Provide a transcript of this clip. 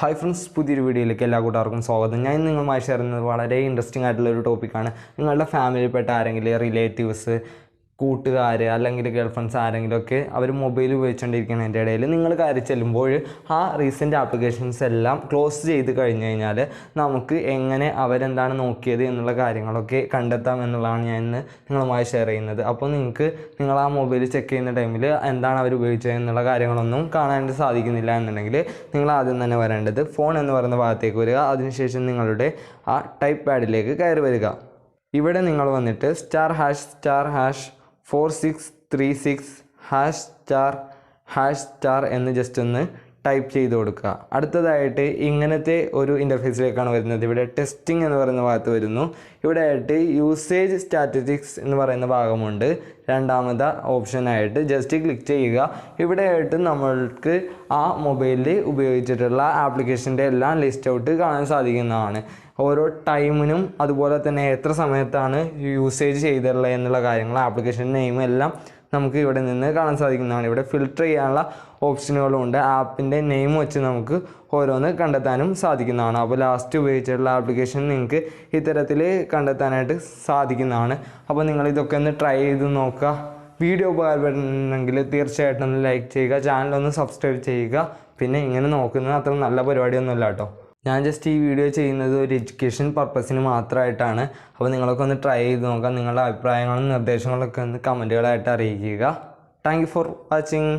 Hi friends, പുതിയൊരു വീഡിയോയിലേക്ക് എല്ലാ കൂട്ടുകാർക്കും സ്വാഗതം. ഞാൻ നിങ്ങളുമായി ഷെയർ ചെയ്യുന്നത് വളരെ ഇൻട്രസ്റ്റിംഗ് ആയിട്ടുള്ളൊരു ടോപ്പിക്കാണ്. നിങ്ങളുടെ ഫാമിലിയിൽപ്പെട്ട ആരെങ്കിലും റിലേറ്റീവ്സ്, കൂട്ടുകാർ അല്ലെങ്കിൽ ഗേൾ ഫ്രണ്ട്സ് ആരെങ്കിലുമൊക്കെ അവർ മൊബൈൽ ഉപയോഗിച്ചുകൊണ്ടിരിക്കുന്നതിൻ്റെ ഇടയിൽ നിങ്ങൾ കയറി ചെല്ലുമ്പോൾ ആ റീസെൻറ്റ് ആപ്ലിക്കേഷൻസ് എല്ലാം ക്ലോസ് ചെയ്ത് കഴിഞ്ഞ് കഴിഞ്ഞാൽ നമുക്ക് എങ്ങനെ അവരെന്താണ് നോക്കിയത് എന്നുള്ള കാര്യങ്ങളൊക്കെ കണ്ടെത്താം എന്നുള്ളതാണ് ഞാൻ ഇന്ന് നിങ്ങളുമായി ഷെയർ ചെയ്യുന്നത്. അപ്പോൾ നിങ്ങൾ ആ മൊബൈൽ ചെക്ക് ചെയ്യുന്ന ടൈമിൽ എന്താണ് അവർ ഉപയോഗിച്ചത് എന്നുള്ള കാര്യങ്ങളൊന്നും കാണാനായിട്ട് സാധിക്കുന്നില്ല എന്നുണ്ടെങ്കിൽ നിങ്ങൾ ആദ്യം തന്നെ വരേണ്ടത് ഫോൺ എന്ന് പറയുന്ന ഭാഗത്തേക്ക് വരിക. അതിനുശേഷം നിങ്ങളുടെ ആ ടൈപ്പ് പാഡിലേക്ക് കയറി വരിക. ഇവിടെ നിങ്ങൾ വന്നിട്ട് *#4636# എന്ന് ജസ്റ്റ് ഒന്ന് ടൈപ്പ് ചെയ്ത് കൊടുക്കുക. അടുത്തതായിട്ട് ഇങ്ങനത്തെ ഒരു ഇൻ്റർഫേസിലേക്കാണ് വരുന്നത്. ഇവിടെ ടെസ്റ്റിംഗ് എന്ന് പറയുന്ന ഭാഗത്ത് വരുന്നു. ഇവിടെ ആയിട്ട് യൂസേജ് സ്റ്റാറ്റിസ്റ്റിക്സ് എന്ന് പറയുന്ന ഭാഗമുണ്ട്. രണ്ടാമത്തെ ഓപ്ഷനായിട്ട് ജസ്റ്റ് ക്ലിക്ക് ചെയ്യുക. ഇവിടെ ആയിട്ട് നമ്മൾക്ക് ആ മൊബൈലിൽ ഉപയോഗിച്ചിട്ടുള്ള ആപ്ലിക്കേഷൻ്റെ എല്ലാം ലിസ്റ്റ് ഔട്ട് കാണാൻ സാധിക്കുന്നതാണ്. ഓരോ ടൈമിനും അതുപോലെ തന്നെ എത്ര സമയത്താണ് യൂസേജ് ചെയ്തിട്ടുള്ളത് എന്നുള്ള കാര്യങ്ങൾ, ആപ്ലിക്കേഷൻ നെയിമും എല്ലാം നമുക്ക് ഇവിടെ നിന്ന് കാണാൻ സാധിക്കുന്നതാണ്. ഇവിടെ ഫിൽട്ടർ ചെയ്യാനുള്ള ഓപ്ഷനുകളുമുണ്ട്. ആപ്പിൻ്റെ നെയിം വെച്ച് നമുക്ക് ഓരോന്ന് കണ്ടെത്താനും സാധിക്കുന്നതാണ്. അപ്പോൾ ലാസ്റ്റ് ഉപയോഗിച്ചിട്ടുള്ള ആപ്ലിക്കേഷൻ നിങ്ങൾക്ക് ഇത്തരത്തിൽ കണ്ടെത്താനായിട്ട് സാധിക്കുന്നതാണ്. അപ്പോൾ നിങ്ങളിതൊക്കെ ഒന്ന് ട്രൈ ചെയ്ത് നോക്കുക. വീഡിയോ ഉപകാരപ്പെടുന്നെങ്കിൽ തീർച്ചയായിട്ടും ഒന്ന് ലൈക്ക് ചെയ്യുക, ചാനലൊന്ന് സബ്സ്ക്രൈബ് ചെയ്യുക. പിന്നെ ഇങ്ങനെ നോക്കുന്നത് അത്ര നല്ല പരിപാടിയൊന്നുമല്ല കേട്ടോ. ഞാൻ ജസ്റ്റ് ഈ വീഡിയോ ചെയ്യുന്നത് ഒരു എഡ്യൂക്കേഷൻ പർപ്പസിന് മാത്രമായിട്ടാണ്. അപ്പോൾ നിങ്ങളൊക്കെ ഒന്ന് ട്രൈ ചെയ്ത് നോക്കാം. നിങ്ങളുടെ അഭിപ്രായങ്ങളും നിർദ്ദേശങ്ങളൊക്കെ ഒന്ന് കമൻറ്റുകളായിട്ട് അറിയിക്കുക. Thank you for watching.